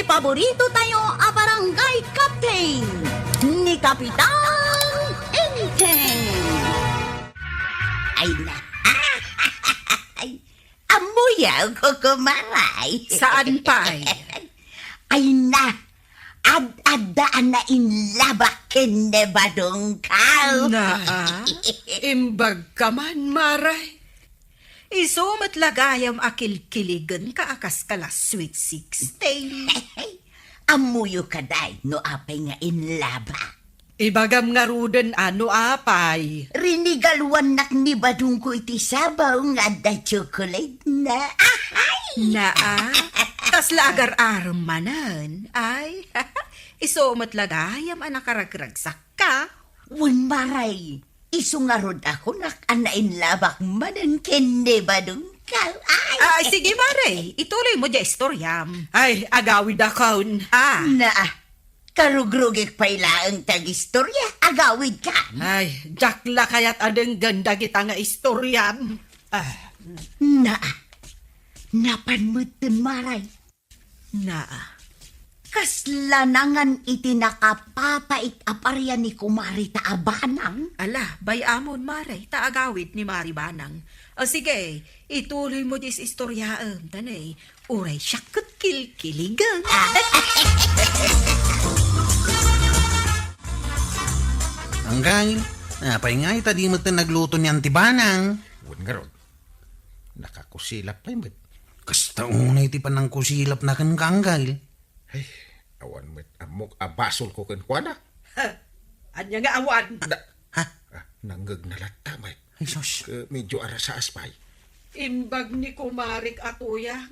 Ti paborito tayo a barangay captain ni Kapitan Enteng. Ay na. Ay, amuyaw ko kumaray. Saan pa'y? Ay na. Ad-adaan na inlabak kinebadong kao. Imbag ka man, Maray. Isumat lagayam akil-kiligan ka akas kala sweet 16. Amuyo ka day no apay nga inlaba. Ibagam nga ruden ano apay. Rinigaluan nak ni badong ko iti sabaw nga da chocolate na. Kasla agar-aram manan. Ay, isumat lagayam anakaragragsak ka. Wan maray. Iso nga rod ako nak anain labak manan kende badong kao. Ay, sige Maray, ituloy mo dya istoryam. Ay, agawid akon. Na, karugrugik pa ilaang tag-istorya. Agawid ka. Ay, jakla kaya't adeng ganda kita nga istoryam. Na, napanmutin maray. Kaslanangan iti nakapapait aparya ni Kumari Taabanang. Ala, bayamon Maray, taagawid ni Mari Banang. O sige, ituloy mo dis istoryaam, tanay. Uray siya kilkiligan. Anggal, napay nga itadi mo ito nagluto ni Antibanang. Huwag nga ron. Nakakusilap pa yun. Kasta unay ti panang kusilap na kan kanggal. Ay, awan mo't amok abasol ko kan kuwana. Anya nga awan. Nanggag na latamay. Ay, sus. Medyo ara sa aspay. Imbag ni Kumarik atuyang.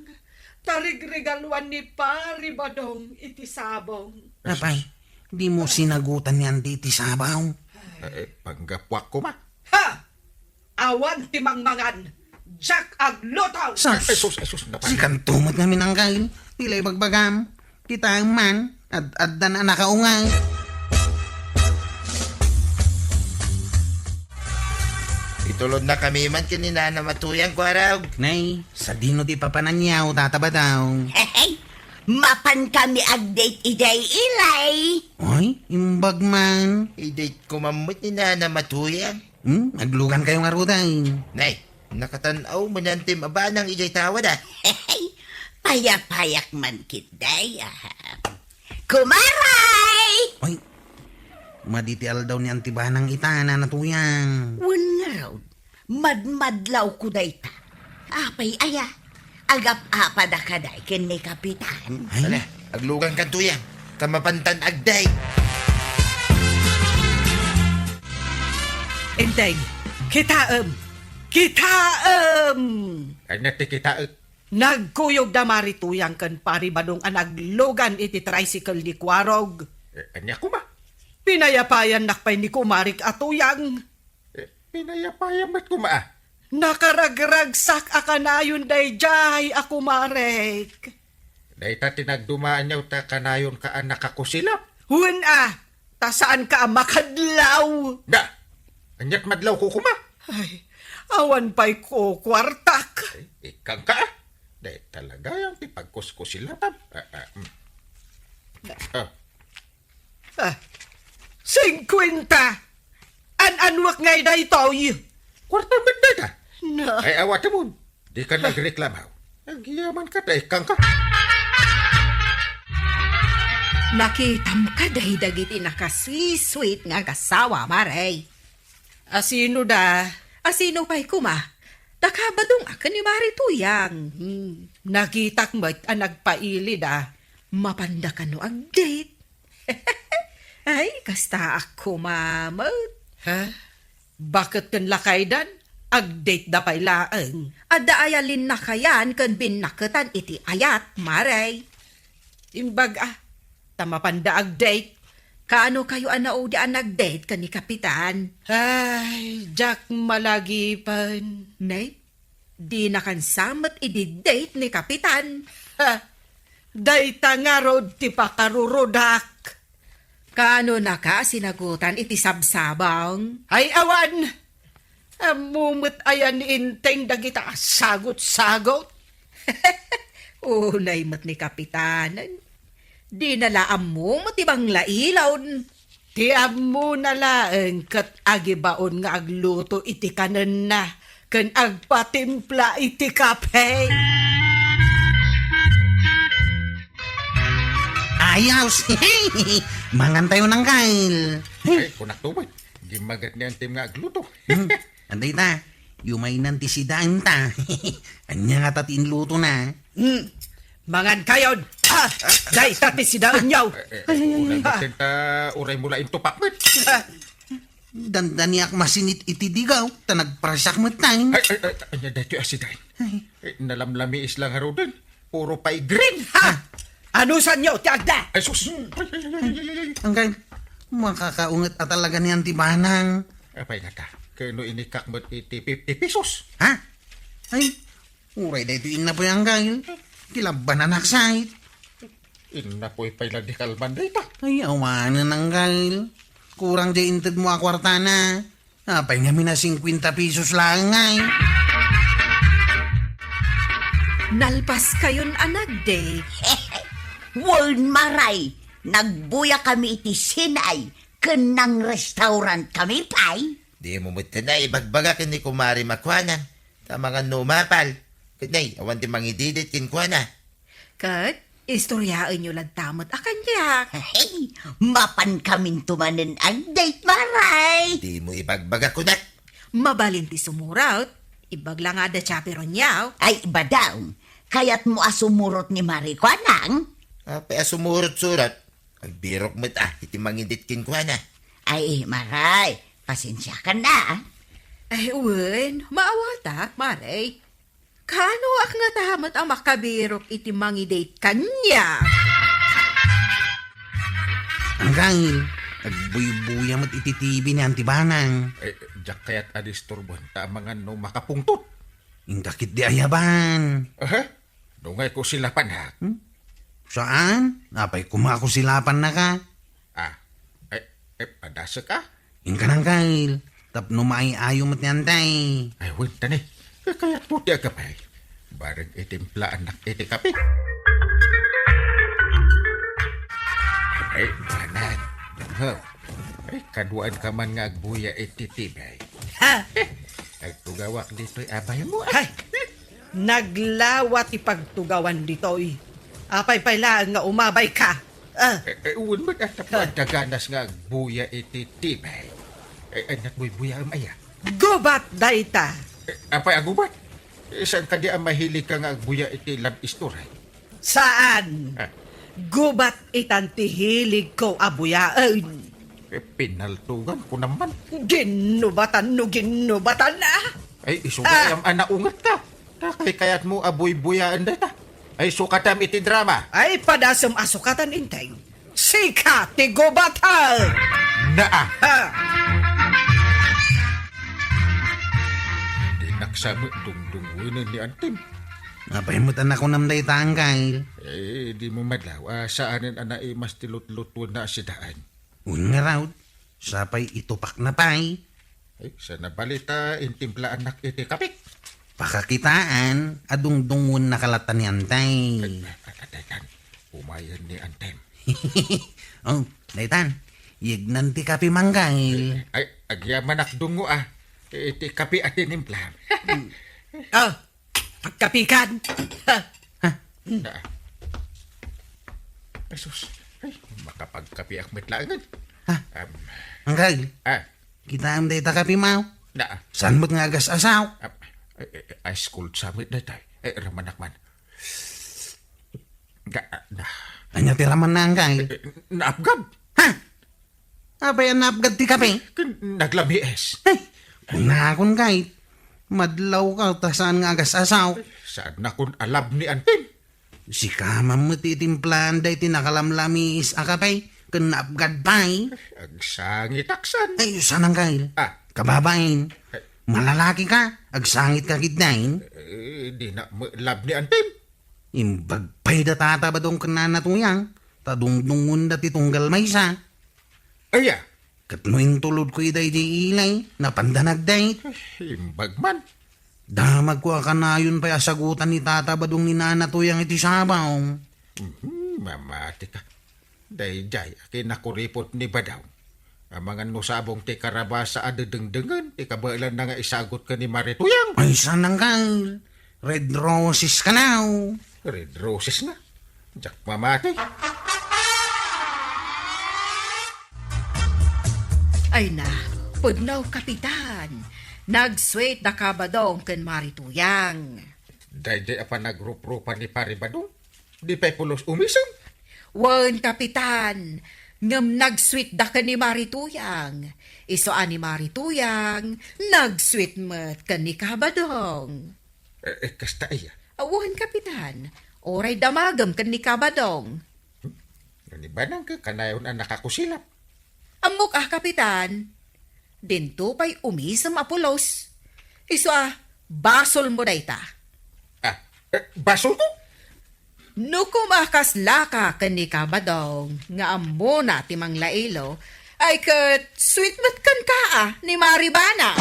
Tarigregaluan ni Pari Badong iti sabong. Napay, di mo sinagutan ni Andi ti sabaw. Panggapwak ko ma. Ha! Awan ti mangmangan. Jack aglotaw. Sus, Esus, si kantumot namin anggal. Tilay bagbagam. Kita ang man. Adda na nakaungay. Itulod na kami man kanina na matuyang ko araw. Nay, sa dino ti papananyaw, tataba daw. Hey, mapan kami ag-date iday ilay. Oy, imbag man. I-date ko mamut ni na matuyang. Aglugan kayo nga ruday. Nay, nakatanaw mo niyan tim aba ng ijay tawad ah. Hey, payak-payak man kiday. Kumaray! Oy, maditial daw ni Antibanang itana na tuyang. Wan nga raw, madmadlaw ko day ta. Apay aya, agap-apa da kaday ken ni Kapitan. Ay, Wala, aglugan ka tuyang. Kamapantan agday. Enteng, kitaam! Kitaam! Kanya ti kita Nagkuyog da marituyang kan Pari Badong anaglogan iti tricycle ni Kwarog. Kanya ko ma. Pinayapayan nakpay ni Kumarik atuyang. Pinayapayam at ko ma. Nakaragragsak akanayon day jay ako Marek. Dahil ta tinagdumaan niyaw ta kanayon ka ang nakakusilap. Huwag ta saan ka makadlaw? Da, kanya't madlaw ko kuma. Ay, awan pa'y ko kwartak. Ikang ka ah. Dahil talaga yung tipagkuskusilatan. 50! An-anwak ngay da itoy. Kwartang benda ka. Na, Ay awat mo. Di ka nagreklamaw. Nagyaman ka dahil ikang ka. nakitam ka dahi dagiti nakasweet nga kasawa, Maray. Asino da? Asino pa'y kuma? Nakabadong akan ni Mari Tuyang. Nakitak mo't ang nagpaili da. Mapanda ka no ang date. Ay, kasta ako mamot. Ha? Bakit kan lakaydan? Ag-date da pa'y laang. Adda ayalin na kayan kan binakatan iti ayat, Maray. Imbag tamapanda ag-date. Kaano kayo anao di ang nag-date ka ni Kapitan? Ay, Jack malagipan. Nay, di nakansamat i-date ni Kapitan. Ha, dayta nga rod ti pakarurodak. Kaano na ka sinagutan iti sabsabang? Ay, awan! Amumot ayan inteng dagita sagot-sagot. Unay mat ni Kapitanan. Di nalaam mo matibang lailaw. Tiam mo nalaeng kat agibaon nga agluto iti kanan na. Kan agpatimpla iti kape. Ayos! Mangan tayo ng kail. Ay, kunak tuwid. Gimagat ni Antem nga agluto. Anday ta, yumay nanti si daan ta. Anya nga tatiin luto na. Mangan kayon. Day tati si daon yaw. Unang gatin ta, uray mula into pakmet. Dandaniak masinit iti digaw, ta nagprasak mo tayo. Anya dito asiday. Nalamlami islang haro din. Puro pa'y green. Ano sa nyo, tiagda? Ay, sus. Ang kail, makakaungat at talaga ni Antibanang. Apay na ta. Kano inikak mo iti 50 pesos. Ha? Ay, uray da ito na po yung kail. Kilaban na naksait. Ina po'y pailan di kalban dito. Ay, awanan ng kail. Kurang di inted mo akwarta na. Apay nga mina 50 pesos lang ngay. Nalpas kayon anag day. Wal maray, nagbuya kami iti sinay, kenang restaurant kami pay. Di mo muta na ibagbaga kin ni kumari makwanan. Tama nga numapal. Kunay, awan di mangididit kin kwa na. Kat, istoryaan nyo lang tamot akan yak. Hey, mapan kaming tumanen ang date maray. Di mo ibagbaga ko na. Mabalinti sumuraut. Ibagla nga da chaperon yaw. Ay, iba daw, kaya't mo asumurot ni Marikwanang. Apay asumurot-surat. Agbirok mo ta, iti mangidit kin kwa na. Ay, maray, pasensya ka na. Ay, uwen, maawata, maray. Kano ak nga tahamat ang makabirok iti mangidate kanya? Ang kail, agbuy-buya mo't iti TV ni Antibanang. Jak kayat adisturbon. Tamangan no makapungtot. Indakit di ayaban. Aha. Dungay ko sila panak. Saan? Apay kumako silapan na ka. Padasa ka? Inka ng kail. Tapno maayo mo't ni Antay. Ay, winta ni. Kayat po di agapay. Barang itimpla anak iti kape. Ay, banan. Ay, kaduan ka man nga agbuya iti tibay. Ha? Agtugawak dito'y abay mo. Ay, naglawat ipagtugawan dito'y. Apay pailaan nga umabay ka. Uwan mo at pagdaganas nga agbuya iti tibay. Anak mo'y buya ang aya. Gubat dayta. Apay agubat. Saan ka di ang mahilig ka nga agbuya iti love story? Saan? Ah. Gubat itantihilig ko abuyaan. Pinaltugan ko naman. Ginubatan na. Ay, isugay ang anaungat ka. Kay kayat mo abuy-buyaan data. Ay, sukatam iti drama. Ay, padasam asukatan intay. Sika, ti gubatal. Naa. Ha? Di naksama dungdungunan ni Antim. Apay mo't anak ko namday taang kail. Di mo madlaw. Saanin ana mas tilut-luto na si daan. Nga raw, sapay itupak na pay. Ay, sa nabalita, intimpla anak iti kapik. Pakakitaan, adungdungon na kalatan ni Antay. Atatan, umayan ni Antim. Oh, daytan, yignan ti kapi manggail. Ay, agyaman akdungo iti kapi at inimpla. Oh, pagkapikan. Ha? Naa. Ay, sus. Ay, makapagkapi akmet langan. Ha? Manggail, kita am dayta kapi mau. Naa. Saan mo't nga agas asaw? Ay, school summit na tayo. Ay, ramanakman. Na. Anya ti raman na ang kail. Naapgab. Ha? Apay ang napgad ti kapi? Naglamies. Ay, kung nakakon kahit. Madlaw ka, ta saan nga agas asaw? Saan na kung alab ni Antim? Si kamam mo titimplahan day tinakalamlamis akapay. Kung naapgad pay. Agsangit aksan. Ay, saan ang kail? Kababain. Malalaki ka, agsangit ka kidnain. Di na lab ni Antim. Imbagpay da tata ba dong kananatuyang? Tadungdungun da titunggal may sa. Aya. Katloing tulod ko iday di ilay, napandanag day. Imbagman. Damag ko akanayon pa asagutan ni tata ba dong ninanatuyang iti sabaw. Mamati ka. Dayjay, kinakuripot ni Badaw. Ang mga nusabong ti karabasa adedengdengan, ti kabailan na nga isagot ka ni Marituyang. Ay, sananggal. Red roses ka now. Red roses na. Jak mamati. Ay na, pudnaw kapitan. Nag-sweet na kabadong ken Marituyang. Dayjay apa nagrup-rupan ni Pari Badong. Di pa'y pulos umisang. Wen kapitan, ngem nag-sweet da ken ni Marituyang. Iso ani Marituyang, nag-sweet met ken ni kabadong. Kasta iya. Wen kapitan, oray damagem ken ni kabadong. Nanibanang ka, kanayon ang nakakusilap. Amok kapitan. Dinto pa'y umisam apulos. Iso basol mo dayta. Basol ko? No kumakas laka ken ni kabadong nga ammo na timang lailo ay ket sweet mat kan kaa ni Maribana.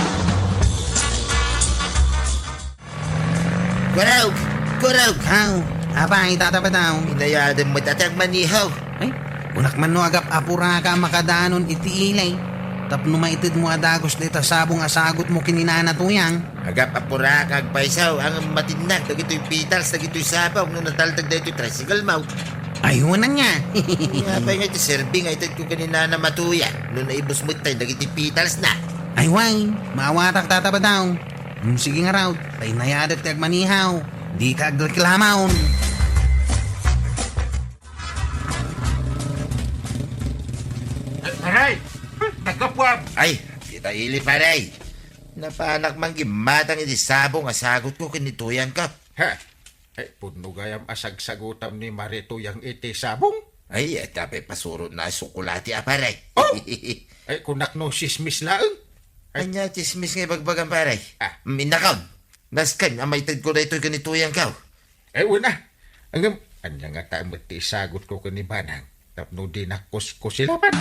Kuraw! Kuraw! How? Abay, tata Badaw. Inayadan mo tatag manihaw. Ay, unak man no agap apura ka makadaanon iti ilay. Tapno maitid mo adagos dita sabong asagot mo kininana tuyang. Agap apura kag paisaw ang matinag dagitoy pitals dagitoy sabaw no nataltag dagitoy tricycle mouth. Ayun na nga. Yapay nga ti serving ay tad ko kanina na matuya no naibos mo tayo dagitoy pitals na. Ay, way, maawatak tata Badaw. Sige nga raw, tay nayadat kag manihaw. Di ka agreklamaon. Aray! Nagkapwab! Ay, kita ili paray. Napanak man gimatang iti sabong asagot ko kinituyan ka. Ha? Ay, puno gayam asagsagutam ni Marituyang iti sabong. Ay, at tapay pasurot na sukulati aparay. Oh! Ay, kunak no sismis laeng. Anya chismis nga bagbagan paray. Ah. Minakaw. Naskan, amay tad ko na ito'y kanituyan ka. Ay, una. Hanggang, anya nga tayo mati sagot ko kanibanang. Tapno di na kusilapan.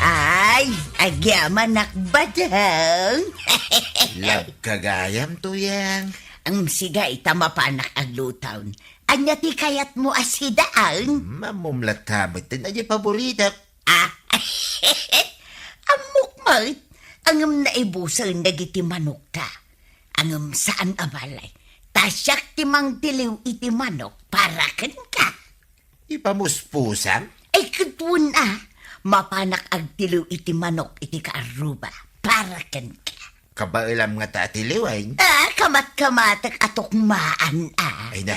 Ay, agyaman nakbadang. Lab kagayam tuyang. Ang siga itamapanak ang lutawn. Anya ti kayat mo asidaan. Mamumlat kamot din ay paborita. Ah, amok mat. Angam na ibusal nagiti manok ta. Angam saan abalay. Tasyak timang tiliw iti manok para ken ka. Ipamuspusam? Ay katun mapanak ag tiliw iti manok iti kaaruba para ken ka. Kabailam nga tatiliwain. Kamat-kamatak atok maan Ay na,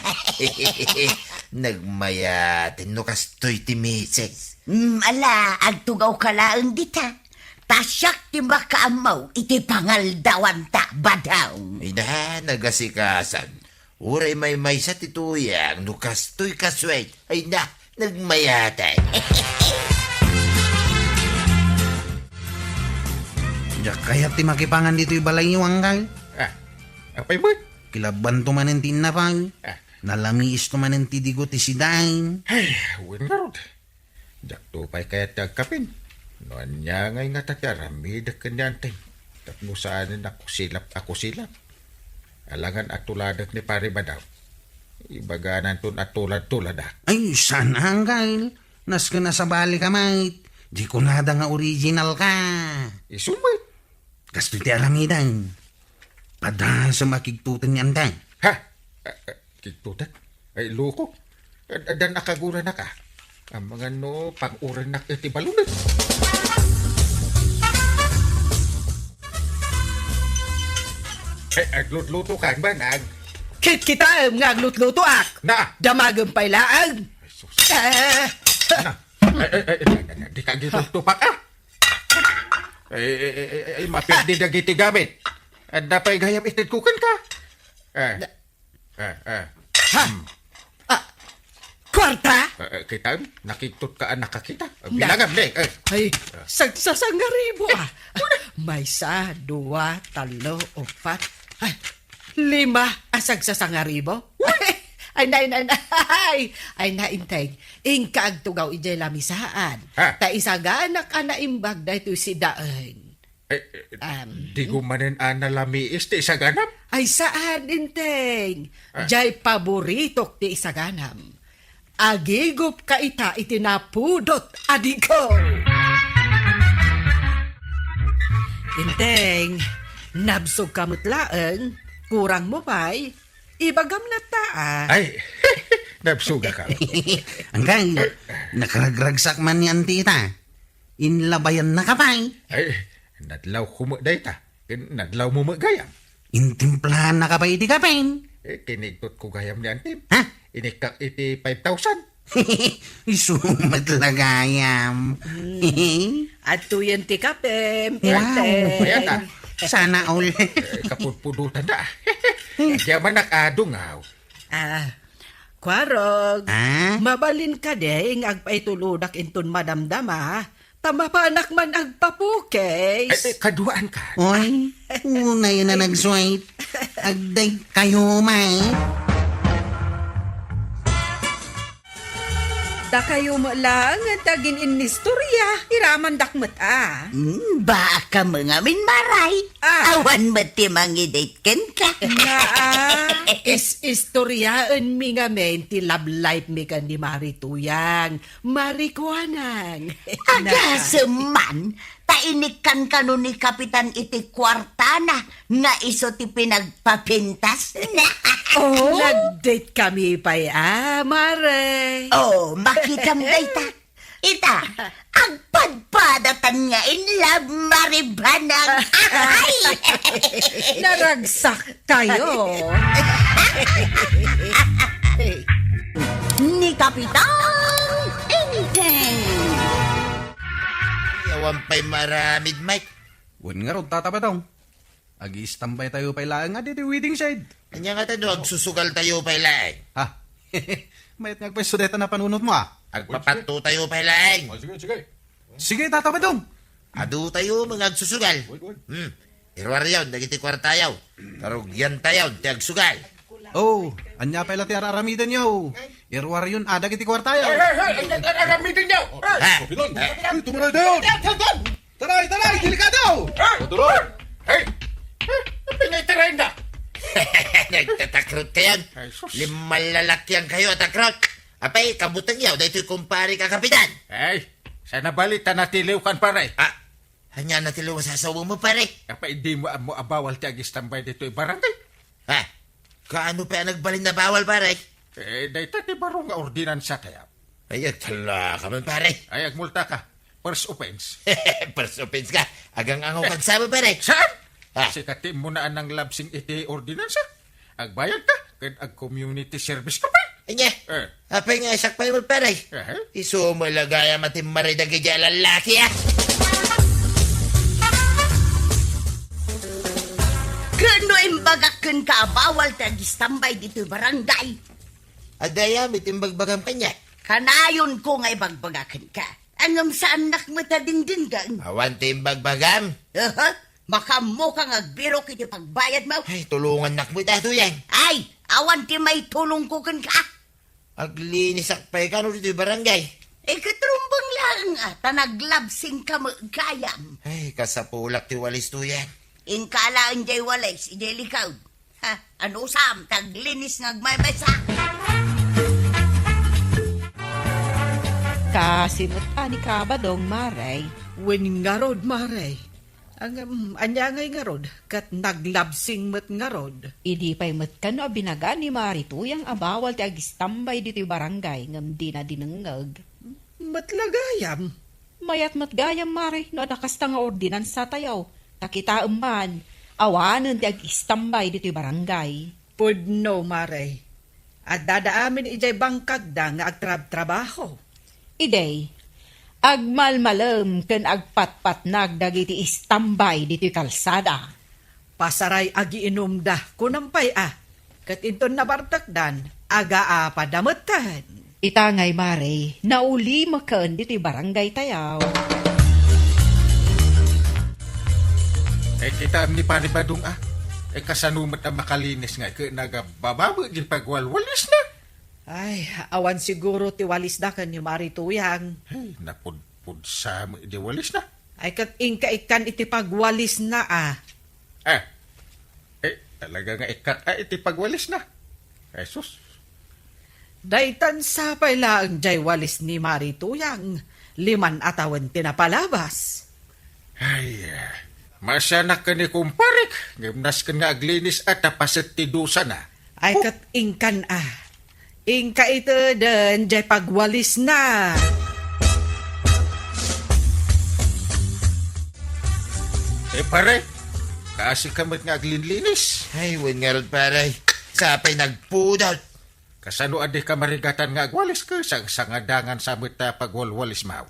nagmayatin no kastoy ti mises. Ala, agtugaw ka laang dita. Tasyak ti makaamaw iti pangaldawan ta badaw. Ay na, nagasikasan. Uray may sa tituyang no kastoy kasway. Ay na, nagmayatay. Diyak kaya ti makipangan dito'y balay yung anggal. Apay mo? Kilaban to man ang tinapay. Ah. Nalamiis to man ang tidigo ti sidain. Ay, win nga rod. Jak to pa'y kaya tagkapin. Noan niya ngay nga takyaramidak kanyantay. Tapno saan ako silap. Alangan atuladak ni Pari Badaw. Ibaganan ton atulad-tulad Ay, sana anggal. Nas ka na sa bali ka, mate. Di ko nada nga original ka. Isumay. Kasto ti aramidan. Pada sa makigtutan niyan tayo. Ha? Kitutat? Ay, loko. Dan nakagura na ka. Ang mga no, pang-uran na iti balunan. Ay, aglutluto ka ba, nag? Kit kita nga aglutluto ak. Na! Damagem pay laang. Ay, sus. Ah, Na! Di ka gitutupak, Ay, mapirdi na giti gamit. At napay gayam itid kukan ka. kwarta? Kita, nakitut ka nakakita. Bilangam, ne. Ay, sagsasangaribo May sa, dua, talo, upat, ay, 5 sagsasangaribo. Ay, ay, naintay. Ingka agtugaw ijay lamisaan. Ha? Ta isaganak anaimbag da ito si Daan. Di gumanin nalamiis ti sa ganap. Ay saan, Inteng? Jay paborito ti isaganam. Agigop ka ita itinapudot, adiko. Inteng, nabsog kamutlaan, kurang mo pa'y, ibagam na taa. Ay, nabsuga ka. Angkay, nakaragragsak man yan tita. Inlabayan na kapay. Ay, nadlaw kumagday ta. Nadlaw mo magayam. Intimplahan na kapay iti kapay. Kinigtot ko gayam ni Antim. Ha? Inikak iti 5,000. Isumat lagayam. At tuyan ti kapem, Wow. Inteng. Ayan na. Sana all. Kapudpudutan na. Kaya man nakadungaw. Kwarog, Mabalin mabalin ka ding agpaituludak inton madamdama, tama pa anak man agpapukes. Kaduaan ka. Oy, una yun na nag-swipe. Agday kayo, may. Da kayo mo lang ang tagin inistorya, iraman dakmat Baka mga minmaray. Awan mati mangidate ken ka. Istoryaan mi nga men, ti love life mi kan di marituyang, marikuanang. Agaseman, tainikan ka nun ni Kapitan iti kwartana nga iso ti pinagpapintas na. Nag-date kami pa'y mare. Oh, makita mo dayta. Ita, ang padpadatan nga in love maribanang. Ay! Naragsak kayo. Ni Kapitan Inteng. Yawan pa'y maramid, Mike. Wan nga ron, tatabatong. Ag-istambay tayo pa'y lang nga dito wedding side. Kanya nga tano, agsusugal tayo pa'y laing. Ha? Mayat nga pa'y sudeta na panunot mo Agpapato tayo pa'y laing. Sige, tatabatong. Adu tayo mga agsusugal. Irwar yun, nagiti kwartayaw. Karugyan tayaw, ti agsugal. Oh, anya pala ti araramidan nyo. Irwar yun, adag iti kwartayo. Aramitin niyo! Ha? Tumuloy doon! Taray, delikado! Hey! Pinitirain na! Nagtatakrot kayan. Ay, sus. Limalalakyan kayo at takrot. Apay, kabutang yaw, dahito kumpari ka kapitan. Ay, sana balita natiliw kan pare. Hanya natilo sa asawa mo pare. Apa hindi mo abawal ti agistambay dito barangay. Ha? Kaano pa nagbalin na bawal pare? Dahito ti baro nga ordinansa kaya. Ay, tala ka man pare. Ay, agmulta ka. First offense. First offense ka. Agang angaw kang sama pare. Saan? Ha? Kasi katim mo na ang labsing iti ordinansa. Agbayad ka. Kaya ag-community service ka pa. Anya? Apay nga isak pa yung pare. Iso mo lagaya matim maridagi dyan lalaki Kano imbagakan ka bawal tagistambay dito barangay. Adaya, mitimbagbagang kanya. Kanayon ko nga ibagbagakan ka. Angam sa anak mo ta dingdinggan. Awan timbagbagang. Makamo kang agbiro kiti pagbayad mo. Ay, tulungan nak mo ito yan. Ay, awan ti may tulong ko kan ka. Aglinis akpay ka no dito yung barangay. Katrumbang lang tanaglabsing ka magkayam. Ay, kasapulak ti walis to yan. Inkalaan jay walis, ijay likaw. Ano sam, taglinis ngagmaybasa. Kasimot ani ka ba dong maray? Wen nga rod maray. Ang anya ngay nga rod, kat naglabsing mat nga rod. Idi pa'y matkan o binaga ni Marituyang abawal ti agistambay dito yung barangay ngam di na dinengag. Matlagayam. Mayat matgayam mare no nakasta nga ordinansa tayaw. Nakita man, awanan ti agistambay dito yung barangay. Pudno maray. At dadaamin ijay bangkag da nga agtrab-trabaho. Idey, agmalmalam ken agpatpatnag dagiti istambay dito yung kalsada. Pasaray agiinom da kunampay Kat inton nabartakdan, aga padamutan. Itangay mare, nauli makan dito yung barangay tayaw. Kita ni panibadong kasanumat ang makalinis nga. Kaya nagabababa yung pagwalwalis na. Ay, awan siguro ti walis da kan ni Marituyang. Napudpud sa di walis na. Ay kat inka-ikan iti pagwalis na Talaga nga iti pagwalis na. Jesus. Daytan sapay lang jay walis ni Marituyang 5 atawan tinapalabas. Ay, masanak ka ni kumparik. Gimnas ka nga aglinis at tapasit ti dusa na. Ay kat ingkan Ingka ito den jay pagwalis na. Pare, kasi kamot nga aglinlinis. Ay, wen nga rod paray. Sapay nagpudot. Kasano adi ka marigatan nga agwalis ka sa sangadangan samot ta pagwalwalis maw.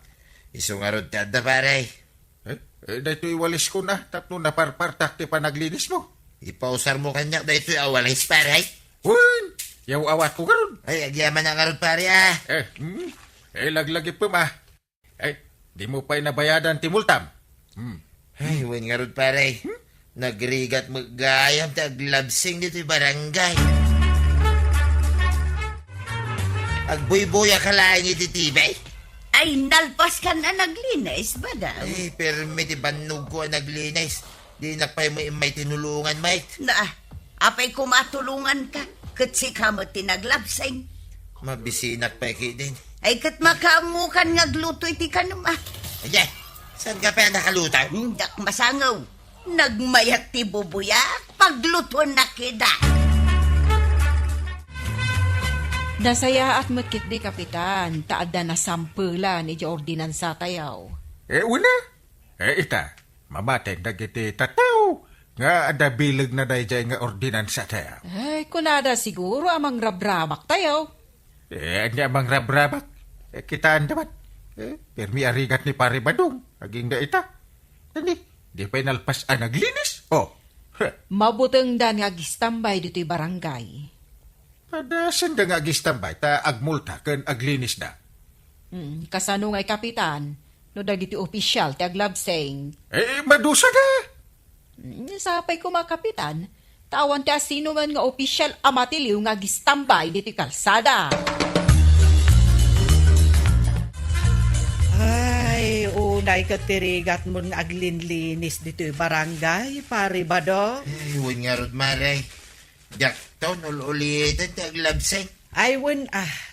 Iso nga rod tada paray. Dahito iwalis ko na, tapno naparpartak ti panaglinis mo. Ipausar mo kanya da ito'y awalis paray. Hun! Yaw awat ko karon. Ay, agyaman na nga rod paray Laglagi pa ma. Di mo pa'y nabayadan ti multam. Ay, wen nga rod paray. Nagrigat magayam ta aglabsing dito'y barangay. Agboy-boy akalain iti tibay. Ay, nalpas ka na naglinis ba daw? Ay, permi ti banog ko ang naglinis. Di nakpay mo may tinulungan, mate. Na, apay kumatulungan ka. Katsi ka mo tinaglapsing. Mabisinak pa din. Ay, kat makamukan nga gluto iti ka naman. Ay, saan ka pa nakalutang? Hindak masangaw. Nagmayat ti bubuyak. Pagluto na kida. Nasaya at matkit di kapitan, taada na sampula ni Jordinan sa tayaw. Una. Ita, mamateng dagiti tataw. Nga ada bilag na dayjay nga ordinansa tayo. Ay, kunada siguro amang rabramak tayaw. Anya mang rabrabak. Kitaan dapat. Permi arigat ni pare badong. Aging da ita. Di pa'y nalpas ang naglinis. Mabuteng dan nga gistambay dito'y barangay. Padasan da nga gistambay ta agmulta ken aglinis na. Kasano nga'y kapitan, no dagiti opisyal ti aglabseng. Madusa na. Sapay ko mga kapitan, tawan ti asino man nga opisyal amatiliw nga gistambay dito'y kalsada. Ay, unay katirigat mo nga aglinlinis dito'y barangay, pare bado. Ay, wen nga rod maray. Jakto, nululitan ti aglabsing. Ay, wen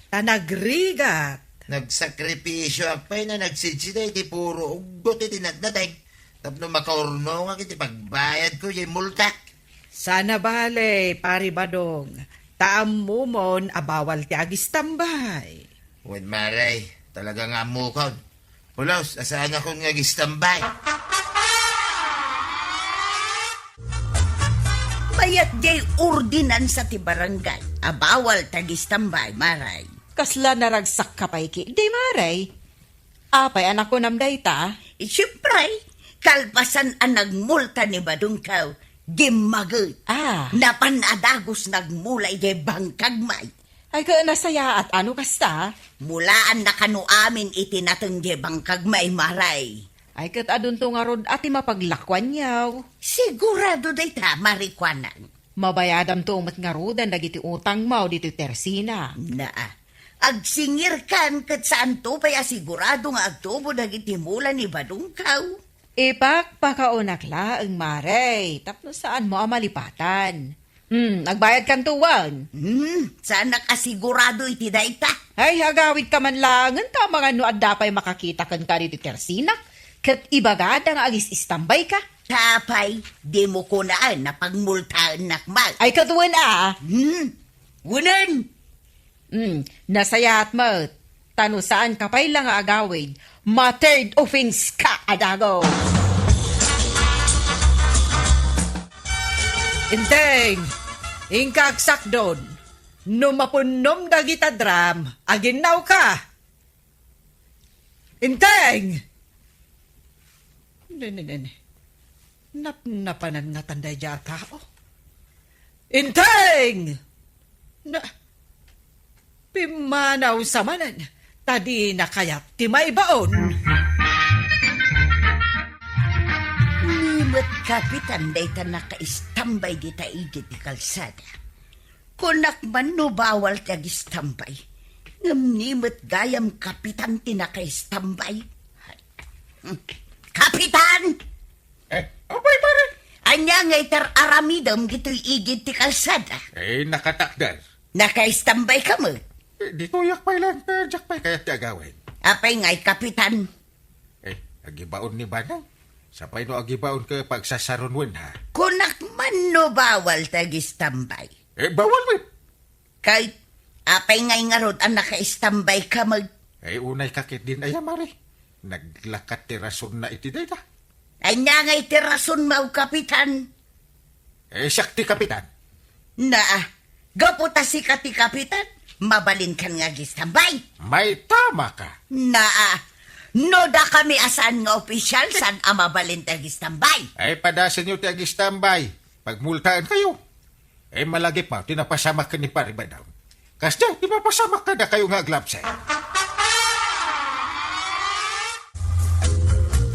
tanagrigat. Nagsakripisyo apay na nagsidsida iti puro ugot iti natnateng. Tapno makaurno nga iti pagbayad ko yung multak. Sana bale, pare badong. Taam mo mon abawal ti agistambay. Wen maray, talaga nga mukon. Pulos, asaan ako nga gistambay. Bayat jay ordinansa ti barangay. Abawal tagistambay, maray. Kasla naragsak kapay ki. Di maray. Apay anak ko namday ta. Siyempre, kalpasan ang nagmulta ni Badungkaw. Gimagot. Napanadagos nagmulay jay bangkagmay. Ay ka nasaya at ano kasta? Mulaan na kanu amin itinatang jay bangkagmay, maray. Ay kat adun to nga rod ati mapaglakwan yaw. Sigurado day ta, marikwanan. Mabayadam to umat nga rodan dagiti utang mau dito tersina. Agsingir kan kat saan to paya sigurado nga agtubo dagiti mula ni Badungkaw. Ipak pakaunak laeng maray. Tapno saan mo amalipatan? Nagbayad kan tuwan. Sana kasigurado iti dayta. Ay hagawid ka man lang. Ta mga no adda pa'y makakita kan ka dito tersina. Kat ibagada nga agis istambay ka. Tapay, di mo kunaan na pagmultaan nakmal. Ay katuwan Wunan! Nasaya at mo. Tano saan ka pa'y lang agawid. Ma-third offense ka, adago. Inteng, ingkagsak doon. Numapunom dagita dram, aginaw ka. Inteng! Napanan nga tanday dyan tao. Inteng! Pimanaw sa manan, tadi na kayat ti maibaon. Nimot kapitan day ta nakaistambay di ta igit di kalsada. Kunak man no bawal tagistambay. Ngam nimot gayam kapitan ti nakaistambay. Kapitan! Apay pare? Anya ngay aramidam gito'y igid ti kalsada. Nakatakdar. Nakaistambay ka mo. Di tuyak pa lang, Jack pa'y kaya ti agawin. Apay ngay, Kapitan. Agibaon ni Banang. Sapay no agibaon ka pagsasarunwan ha. Kunak man no bawal tagistambay. Bawal mo. Kahit apay ngay nga rod ang nakaistambay ka mo. Unay kakit din ay mare. Naglakat ti rason na iti data. Anya ngay ti rason mo, Kapitan. Sakti kapitan. Gaputa si kati Kapitan. Mabalin kan nga gistambay. May tama ka. No da kami asan nga opisyal san amabalin tagistambay. Padasan nyo ti agistambay. Pagmultaan kayo. Malagi pa, tinapasama ka ni Pari Badaw. Kasya, tinapasama ka na kayo nga aglapsay.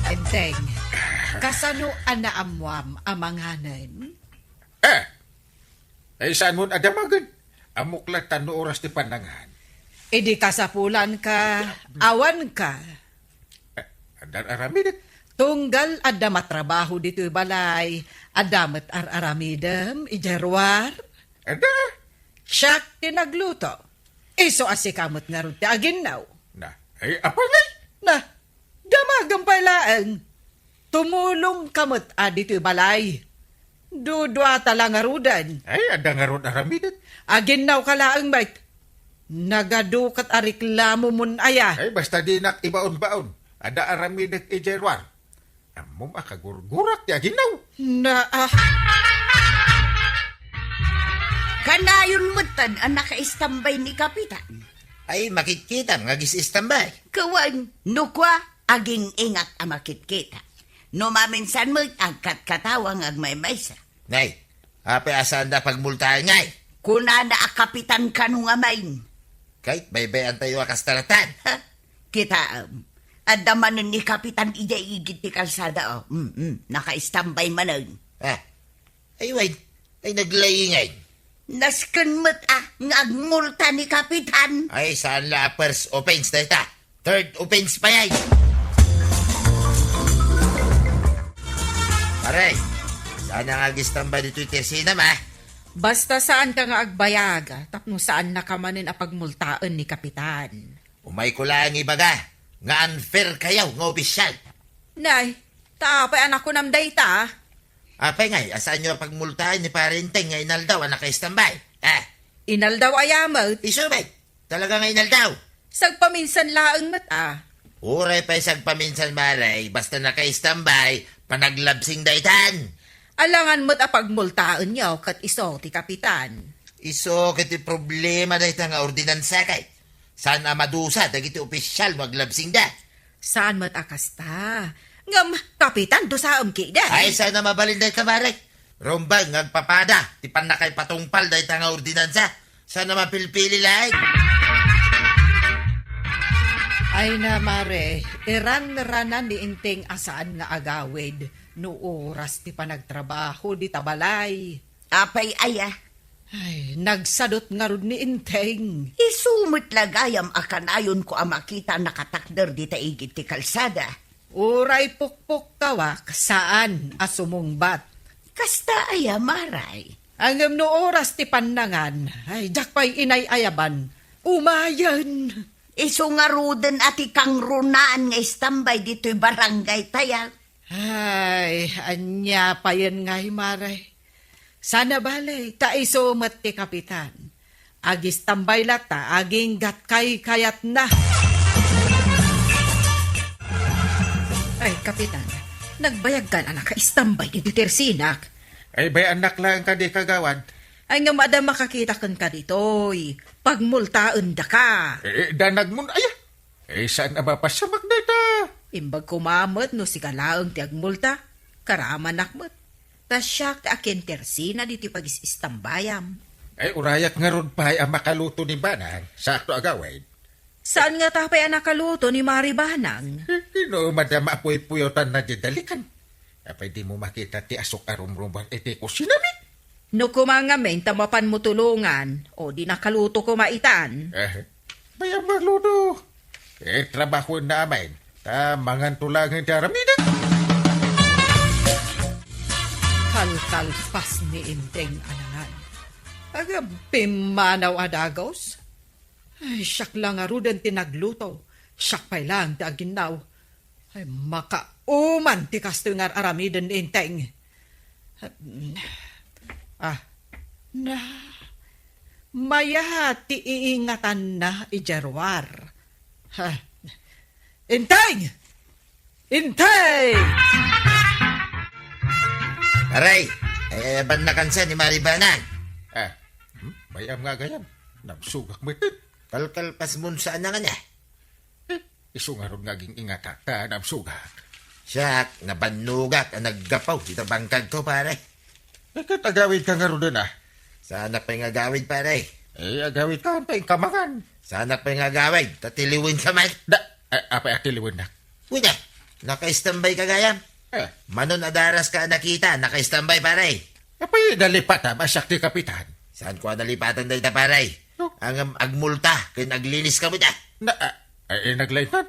Enteng, kasano anaamwam amanganan? Saan mo adamagan? Amuklatan no oras ti pandangan. Idi kasapulan ka, awan ka. Adar aramid. Tunggal adda matrabaho dito'y balay, adamat aramidem, ijarwar. Ada. Siyak tinagluto. Iso asikamot nga ron ti aginaw. Apay ngay? Damagang palaang. Tumulong kamot dito'y balay. Dudwa talang arudan. Ada nga ron aramid. Aginaw kalaang bait. Nagadukat ariklamo mun aya. Basta di nak ibaon-baon. Ada aramid at ijerwar. Amom akagurgurak ti aginaw. Kanayon mo tan ang nakaistambay ni Kapitan. Ay, makikita nga gis-istambay. Kawan, nukwa, aging ingat ang makitkita. No maminsan mo, agkat katawang agmay-maysa. Nay, ape asaan da pagmultahan ngay. Kuna na Kapitan kanong amain. Kahit baybayan tayo akastaratan. Kita, adamanan ni Kapitan igit ti kalsada. Nakaistambay manan. Ay, wait. Ay, naglayingay. Nasken mo't ngagmulta ni Kapitan. Ay, saan la first offense na ita? Third offense pa yan. Aray, saan nga gistambay dito iti sinama? Basta saan ka nga agbayag, tapno saan nakamanin apagmultaan ni Kapitan. Umay ko lang ibaga, nga unfair kayaw nga opisyal. Nay, tapay anak ko nam data. Apay ngay, asaan nyo pagmultahan ni parenteng nga inaldaw ang nakaistambay? Inal daw ayamot, Isubay, talaga nga inaldaw. sagpaminsan laang mata. Uray pa isang paminsan maray, basta nakaistambay, panaglabsing daitan. Alangan mo't apagmultaan niyo kat iso ti Kapitan. Iso kiti problema na nga ordinansa kay. Saan madusa, dagiti opisyal maglabsing da. Saan mo't akasta? Ngam, Kapitan, dosaam kida. Ay, sana mabalin dahi tamarek. Rombang, ngagpapada, ti panakay patungpal dahi nga ordinansa. Sana mapilpili lahat. Ay na mare, iran-ranan ni Inteng asaan nga agawid. No oras ti panagtrabaho di tabalay. Apay aya, Ay, nagsadot nga rod ni Inteng. isumot lagayam akanayon ko ang makita nakatakder di taigit ti kalsada. Uray pukpuk kawak saan asumungbat. Kasta aya maray. Angam no oras ti panangan, ay jakpay inay ayaban. Umayan. Iso nga ruden ati kang runaan nga istambay dito'y barangay tayal. Ay, anya pa yan nga maray. Sana balay, taisumat ti Kapitan. Agis tambay lata, aging gatkay kayat na. Ay, Kapitan, nagbayag ka na nakaistambay di Tersinak. Ay, bay anak lang ka di kagawad. Ay nga madam makakita kan ka ditoy. Pagmultaan da ka. Danag mo na, saan na mapasamak na ita? Imbag kumamot no si kalaang ti agmulta. Karaman nakmot. Tas siya ti akin tersina dito pag-istambayam. Urayak nga ron pa ang makaluto ni Banang. Sakto agawin. Saan nga tapay ang nakaluto ni Mari Banang? No, madam apoy-puyotan na didalikan. Apay di mo makita ti asok arum-rumbang iti ko sinamit. No kumangamen tamapan mo tulungan o di nakaluto ko maitan. Bayang magluto. Trabaho na amin. Mangan tulangan ti aramida. Kalkalpas ni Inteng anangan. Aga pimanaw adagos. Ay, siyak lang arudan tinagluto. Siyak pa'y lang ti aginaw. Ay, makauman ti kasto nga aramiden Inteng. Na, maya ti iingatan na ijarwar. Ha, Inteng! Inteng! Aray, ban na kansa ni Maribanan. Bayam nga gayam. Namsugak mo itin. Kalkalpas mo saan na nga niya. Isungaron nga ging ingata ka namsugak. Siya, nabanugak ang naggapaw. Dito bangkag ko, pare. Katagawid ka nga ron din Sana pa yung agawid, pare. agawid ka pa yung kamangan. Sana pa yung agawid. Tatiliwin ka man. Apa atiliwin na? Wala, naka-standby ka gayam. Manon adaras ka nakita, naka-standby, pare. Apay nalipat masyak ni kapitan. Saan ko nalipatan dahil pare? Ang agmulta, kaya naglinis ka mo ta. Naglaytan.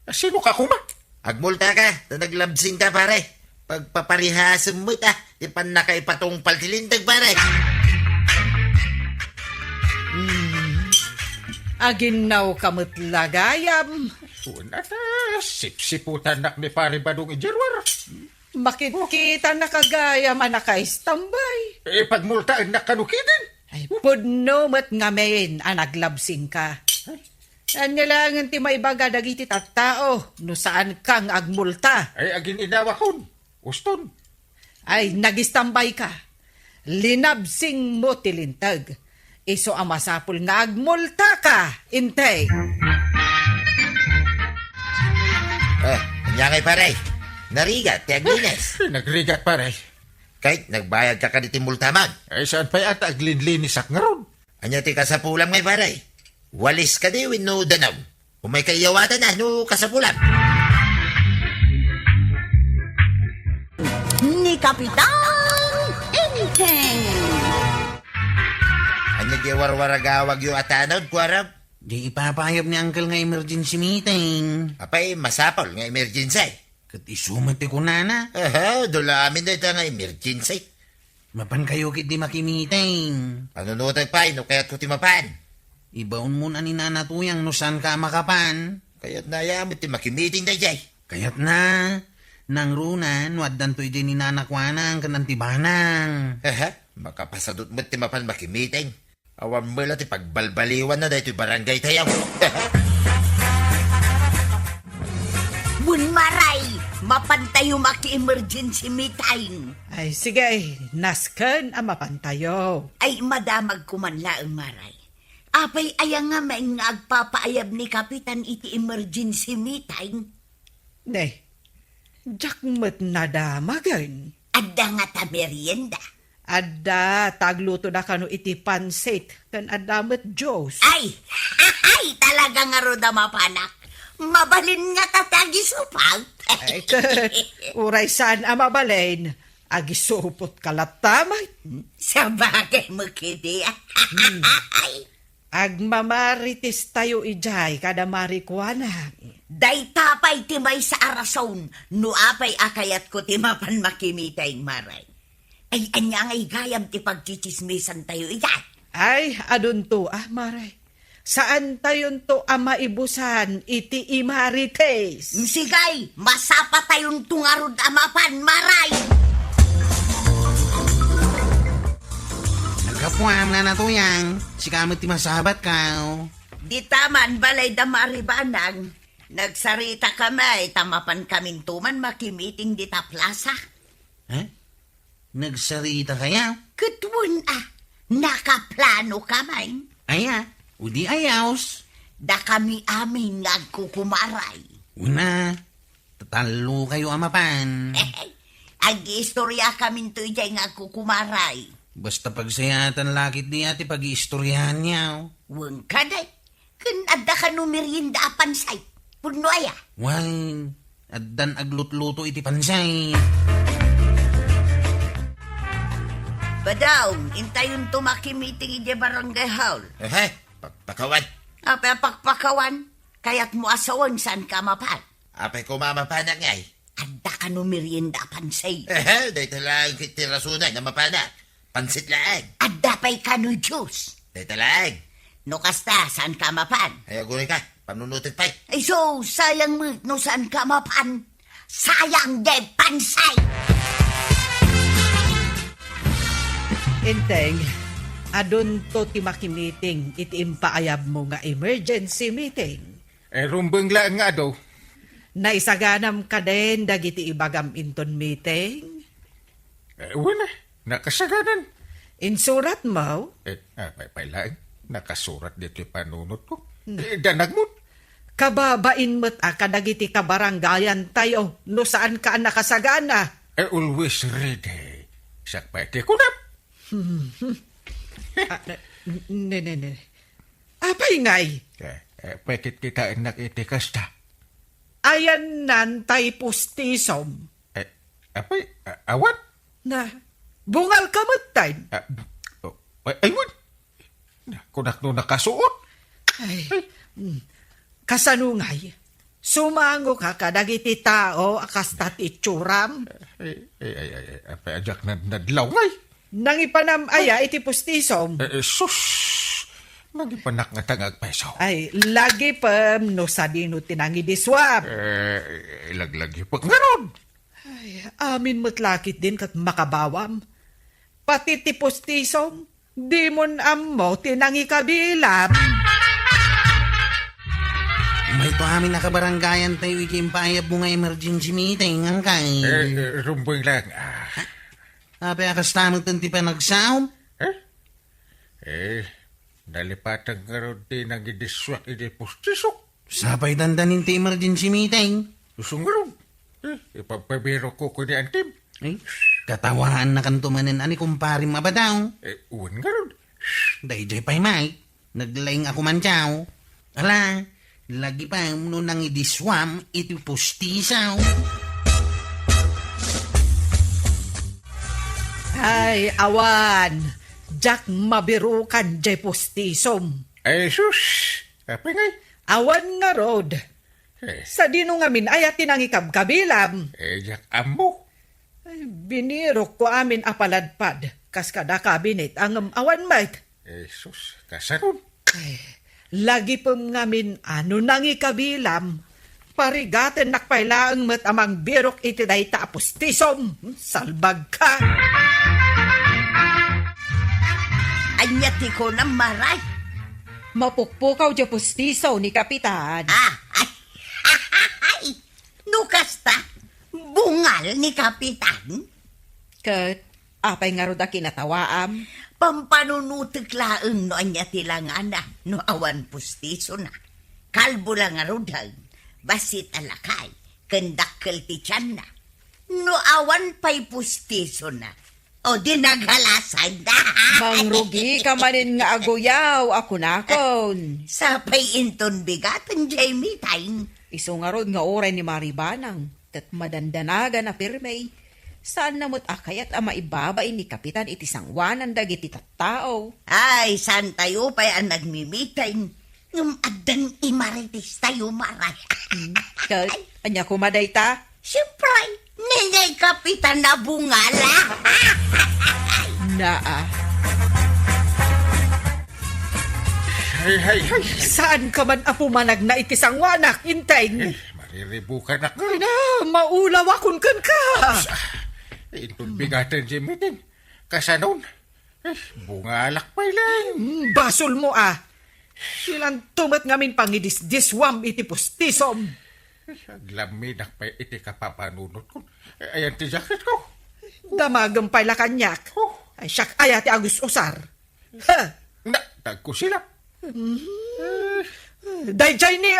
Sino ka kuma? Agmulta ka, na naglabsing ka, pare. Pagpaparihasam mo ta, di pa nakaipatong paltilintag, pare. Aginaw kamot lagayam. Una ta, sipsiputan nak ni pare badong ijerwar. Makikita na kagayam ang naka-istambay. Pagmultaan na kanukidin. Ay, pudno mat ngamen ang naglabsing ka. Anyalangan ti maibaga dagiti tattao no saan kang agmulta. Agin inawakon. Uston. Ay, nagistambay ka. Linabsing mo tilintag. Iso ang masapul nga agmulta ka, Intay. Anyangay, pare. Narigat, tiaglinis. Nagrigat pare. Kahit nagbayad ka kaniti multaman. Saan pa yata aglinlinis ak nga ron? Anya ti kasapulam ngay, pare. Walis ka di, no danaw. Umay kayawatan na, no kasapulam. Ni Kapitan Inteng. Anya di warwaragawag yung atanod, kuwarab. Di ipapayab ni Uncle nga emergency meeting. Apay, masapol nga emergency. Kat isumati ko na. Dula amin na ito nga emergency. Mapan kayo kit di makimiting. Panunutag pa, no kaya't ko timapan. Ibaon mo na ni nanatuyang no saan ka makapan. Kaya't na yamit ti makimiting na jay. Kayat na. Nang runan, waddan to'y di ni nanakwanang kanantibanang. Makapasadot mo ti mapan makimiting. Awan mo lang ti pagbalbaliwan na dahil ti barangay tayaw. Bunmaray, mapantayo maki-emergency meeting. Ay, sige, nasken ang mapantayo. Ay, madamag kumanla ang maray. Apay ayang nga may nga agpapaayab ni Kapitan iti emergency meeting. Ne, jakmet na damagan. Adda nga ta merienda. Adda, tagluto na kano iti pansit, kan adamet Diyos. Ay, talaga nga roda mapanak. Mabalin nga tatagi supag. Ay, kat, uray saan ang mabalin, agisupot kalatamay. Sa bagay mo kiti. Agmamaritis tayo ijay kada marikwana. Day tapay ti may sa arason, no apay akayat ko ti mapan makimitay maray. Ay anya ngay gayam ti pagchichismisan tayo ijay. Ay, adun to, maray. Saan tayon to maibusan iti imarites? Sigay, masapa tayong tungarod amapan maray. Nagkapuam na natuyang. Si kamot ti masabat ka. Di taman balay da maribanang. Nagsarita kami, tamapan kaming tuman makimiting di ta plaza. Nagsarita kaya? Kutwun nakaplano kamay. Aya, udi ayaws. Da kami amin nagkukumaray. Una, tatalo kayo amapan. Ag-istorya kami to ijay nagkukumaray. Basta pagsayatan lakit di ati pag-iistoryahan niya. Wang ka day. Kun adda ka no merienda apansay. Puno aya. Why, addan aglutluto iti pansay. Badaw, intayon tumakimiting ije barangay hall. Pagpakawan. Apay pakpakawan, kaya't mo asawan saan ka mapan. Apay ko mamapanak ngay. Adda ka no merienda pansay. Day talag tirasunay na mapana. Pansit laag. Adda pa'y ka no juice. Day talag. No kasta, saan ka mapan? Ayaw gurin ka. Panunutit pa'y. Ay so, sayang mo, no saan ka mapan? Sayang de pansay! Inteng, adun to ti makimiting iti impaayab mo nga emergency meeting. Rumbeng lang nga daw. Naisaganam ka din dagiti ibagam inton meeting. Wala, nakasaganan. Insurat mo, Pay lang, nakasurat dito yung panunot ko. Danag mo. kababain mo't kadagiti kabaranggayan tayo no saan ka nakasagana. Always ready. Sakpete ko na. Ne. Apay ngay, Pekit kita enak iti kasta. ayan nantay pustisom. Apay, awan? Na, bungal ka matay. Ayun. Kunak no nakasuot. Ay, kasanungay, sumango ka kadagiti tao akastat itsuram. Apay, ajak na nadlaw ngay. Nang ipanamaya iti pustisom. Sus! Nagipanak nga tangag peso. Ay, lagi pa no sa dino tinangi diswam. Ilaglagi pag ngaron. Ay, amin mo't lakit din kat makabawam. Pati ti pustisom, di mon ammo tinangi kabilam. May to amin nakabaranggayan tayo ikimpayab mo nga emergency meeting ang kay. Rumbeng lang. Ape akas tamang tanti pa nagsaom. Nalipatang ngaron din ang idiswak iti pustisok. Sabay dandanin ti emergency meeting. Susungaron. Ipapabiro ko ko ni Antim. Ay, katawaan na kantumanin ani kumpari mabadaw. Uwan ngaron. Dayjay pa'y may. Naglaing ako man tiyaw. Ala, lagi pa no nang idiswam iti pustisaw. Ay, awan. Jack mabirukan jay pustisom. Sus! Apay ngay. Awan nga rod. Sa dino nga min ayat tinangi kabkabilam. Jak amo. Ay, binirok ko amin apaladpad. Kas kada kabinet ang awan mait. Sus! Kasaron. Ay, lagi pong ngamin ano nangi kabilam. Parigaten nakpailaang mat amang birok iti day tapustisom. Salbag ka. Anyati ko na maray. Mapukpukaw dya pustiso ni Kapitan. Ay, no kasta, bungal ni Kapitan. Kat, apay nga roda kinatawaam. Pampanunutik laeng no anyati lang ana, no awan pustiso na. Kalbo lang arudag, basit alakay, kendakkel ti tiyan na. No awan pa'y pustiso na. O di naghalasan na. Mangrugi ka manin nga agoyaw, ako nakon. Sapay inton bigatan, Jamie, tayo. Iso nga rod nga oray ni Maribanang, tat madandanaga na pirmay. Saan namot akayat ang maibabay ni Kapitan iti sangwanan dagiti tattao. Ay, saan tayo pa'y ang nagmimitay? Ngam adan imaritis tayo maray. Kat, anya kumaday ta? Siyempre, ninyay Kapitan na bungala. Naa. Hay. Saan ka man apumanag na iti sangwanak, inteng? Mariribukan na ka. Ay na, maulaw akon kan ka. Itong bigatan si Mitin. Kasanon. Bungalak pa lang. Basol mo Silang tumat ngamin pangidis-diswam iti pustisom. Aglamidak pa iti kapapanunot ko. Ayan ti jacket ko. Damagang pala kanyak. Ay siyak ayati agus usar. Ha? Tagko sila. Dayjay ni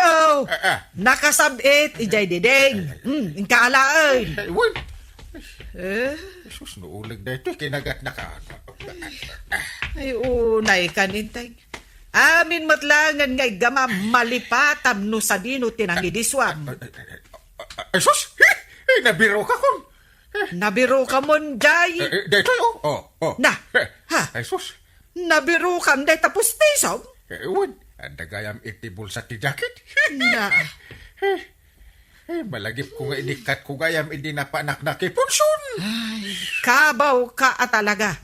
nakasabit ijay dideng. Inkaalaan. Uwan. Sus, nuulag na ito. Kinagat na ka. Ay unay kanintay. Amin matlangan ngay gama malipatam no sa dino tinangidiswam. Sus! Nabiro ka kon. Nabiro ka mon jay. Dito Na, ha? Ay sus. Nabiro kam day tapos tisom. Uwan. Ang dagayam iti bulsa ti jacket. Na. Malagip ko nga inikat ko gayam hindi napanak na kipulsun. Kabaw ka talaga.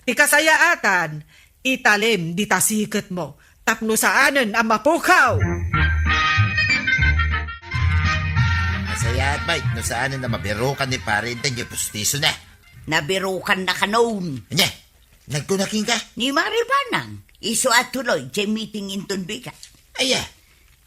Ti kasayaatan, italim di tasikat mo. Tapno saanan ang mapukaw. Masaya at bait, no saan na mabiro ka ni parintan yung pustiso na. Nabirukan na kanoon. Anya, nagkunaking ka? Ni Maribanang, iso at tuloy, jay meeting in Tunbigat. Aya,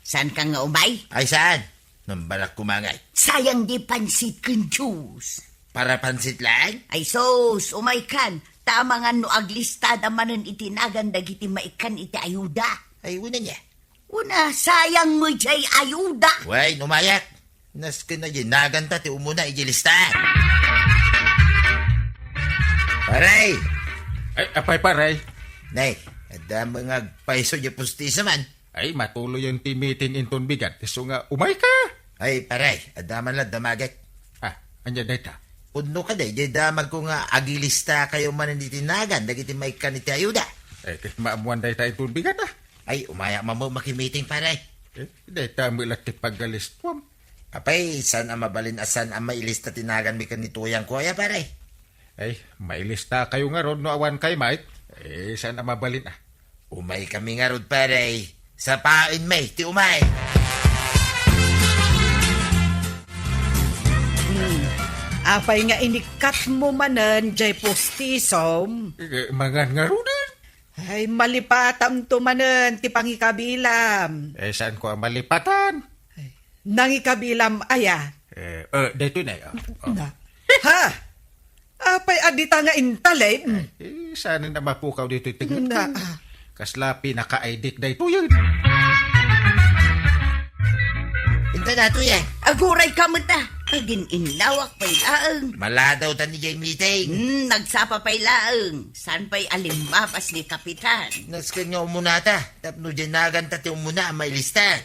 San ka nga umay? ay saan? Nang balak kumangay. Sayang di pansit kang juice. Para pansit lang? Ay sos, umay kan. Tama nga no aglistada manan itinagan dagiti maikan iti ayuda. Ay, una niya. Una, sayang mo jay ayuda. Way, numayak. Naskin na ginaganta ti umuna ijilista. Paray! Ay, apay paray. Nay, ada mga paiso yung pustiso man. Ay, matuloy yung team meeting in Tunbigat. So nga, umay ka. Ay, paray, ada man lang damagat. Anya data. Puno ka day, di damag ko nga agilista kayo man hindi tinagan, dagiti may kaniti ayuda. Kis maamuan data in Tunbigat Ay, umaya mo makimiting paray. Data mo ilat ti paggalistwam. Apay, saan ang mabalin asan ang mailista tinagan mi kanituyang kuya paray? Ay, mailista kayo nga ron no awan kay Mike. Saan ang mabalin Umay kami nga rod paray. Sa pain may, ti umay. Apay nga inikat mo manan jay postisom. Mangan nga ron Ay malipatam to manan ti pangikabilam. saan ko ang malipatan? Nangikabilam aya. Dito na Na. Ha? Apay adita nga intalay. Sana na mapukaw dito tingin Na. Kasla pinaka-ID na ito yun. Inta na to yan. Aguray ka mo ta. Agin inlawak pa'y laang. Maladaw ta ni jay meeting. Nagsapa pa'y laang. San pa'y alimbabas ni Kapitan. Naskin nga umuna ta. Tapno dinagan ta ti umuna ang mailista.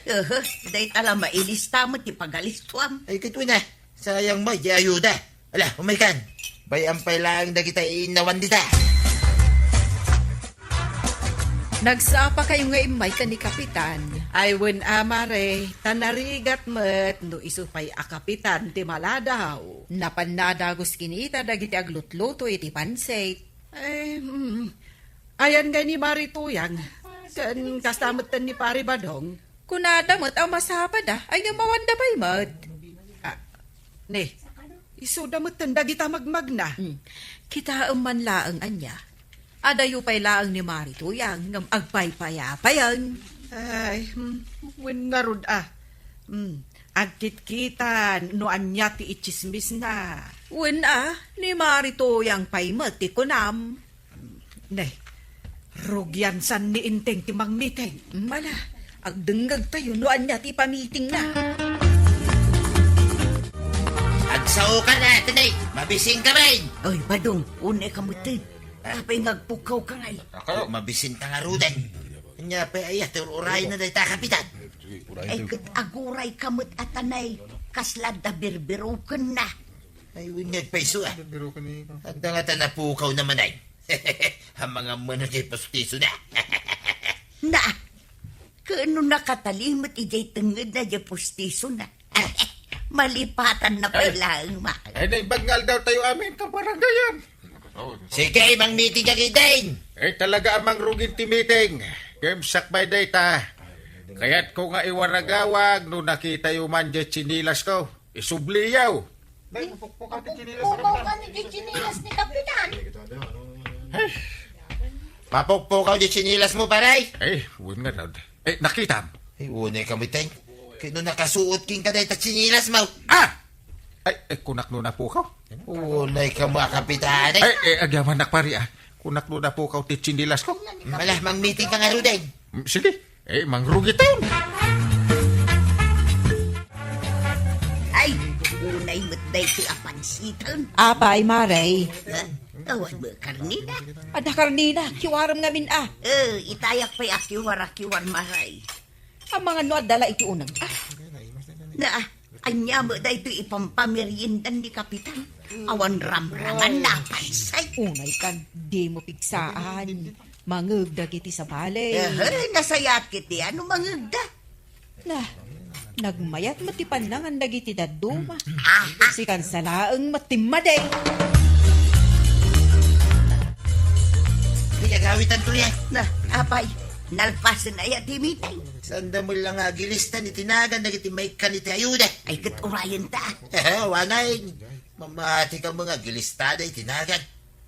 Day tala mailista mo ti pagalistuam. Ay, kito na. Sayang mo, di ayuda. Ala, umaykan. Bayang pa lang na kita inawan dita. Nagsapa kayo nga imay ka ni Kapitan. Ay wen amare, tanarigat met no isupay a kapitan ti maladaw. Napanadagos kinita dagiti aglutluto iti pansit. Ay, ayan nga ni Marituyang. Kan kastamutan ni Pari Badong. Kunadamot ang masapad ay nga mawanda pa'y mat. Ne, isudamutan dagita magmagna. Kita man laang anya. Adayo pa'y laang ni Marituyang ngam agpaypayapayan. Ay, wen narud agkit-kitan no anya ti ichismis na. Wen ni Marituyang pa'y mat ti kunam. Ne, rugyan san ni inteng ti magmiting. Mala, agdenggag tayo no anya ti pamiting na. Agsao ka na, tinay. Mabising ka rin. Oy, Badong, unay ka mo tin. Kapay ngagpukaw ka ngay. Ako, mabisin ka nga rudan. Kanya pa ay uray na dahi ta, kapitan. Ay, aguray ka mo't atanay. Kaslad da birbirukan na. Ay, winyag pa iso At nga ta napukaw naman ay. Ang mga mano jay postiso na. Na, kano nakatalimot ijay tenged na jay pustiso na. Malipatan na pailang ma. Ay, naibagngal daw tayo amin ka baranggayan. Sige, mang meeting ka kitain. Talaga amang rugin ti meeting. Gemsak by data. Kaya't ko nga iwaragawag no nakita yung man dyan chinilas ko. Isubliyaw. Mapukpukaw di chinilas mo, paray. Huwag nga daw. Nakita mo. Ay, unay kamitay. Kino nakasuot king ka dahi ta chinilas mo. Kunak no na po kaw. Unay ka mga kapitan. Agyaman nakpari Kunak no na po kaw ti chinilas ko. Malah, mang meeting ka nga rudan. Sige. Mangrugi tayo. Ay, unay mo't day ti apansitan. Apay, Maray. Awan mo, karnina. Ada karnina, kiwaram ngamin Itayak pa'y akiwar maray. Ang mga no dala iti unang. Na, anya mo day ito ipampameriendan ni Kapitan. Awan ramraman na pansay. Unay kan, di mo pigsaan. Mangugdag iti sa balay. Nasayat kiti, ano mangagda? Na, Nagmayat matipan lang ang dagiti daduma. Si kansalaang matimaday. Di agawitan to yan. Na, apay, nalpasan na ya timitay. Sanda mo lang agilistan itinagan na kiti may kaniti ayuda. Ay, katurayan ta. Wanay. Mamati ka mga gilistada itinagan.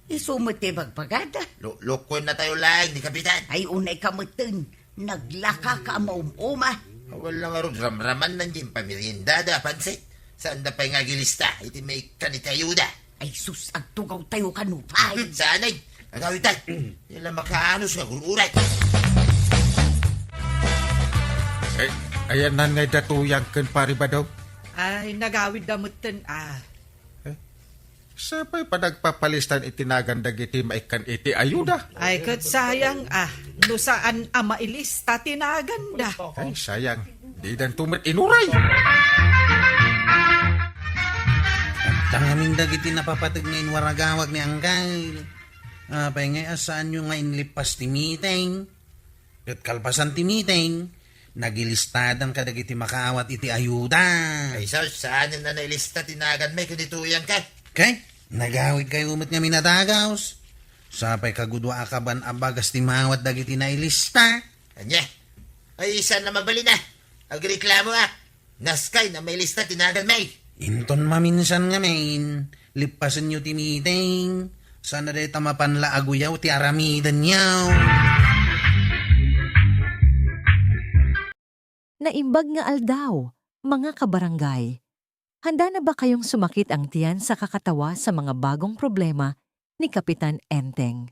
Isumati magpagada. Lukon na tayo lang ni Kapitan. Ay, unay kamutin. Naglaka ka maumuma. Wala nga rin ramraman nandiyan pamiryendada pansit. Saan na pa nga gilista iti may kaniti ayuda. Ay, sus, agtugaw tayo kanupay. Sanay. Agawitan. Nila makaanos nga gururay. Ay, ayan na ngay datuyang kan pari ba daw? Ay, nagawid damutan Sabay pa nagpapalistan itinagan dagiti maikan iti ayuda. Ay, kat sayang no saan mailis tatinaganda. Ay, sayang. Di dan tumit inuray. Tangamin dagiti napapatag ngayon waragawag ni Angkay. Apay ngay asaan nyo ngayon lipas ti meeting. At kalpasan ti meeting. Nagilistadan ka dagiti makaawat iti ayuda. Ay, saan na nailista tinagan may kunituyan ka? Kay, nagawid kayo umit nga minadagaws. Sapay kagudwa akaban abagas ti mawat dagiti nailista. Anya? Ay, saan na mabali na? Agreklamo Naskay na may lista tinagan may. Inton maminsan nga main. Lipasan nyo ti meeting. Sana day tamapanla aguyaw ti aramidan nyaw. Naimbag nga aldaw, mga kabarangay. Handa na ba kayong sumakit ang tiyan sa kakatawa sa mga bagong problema ni Kapitan Enteng?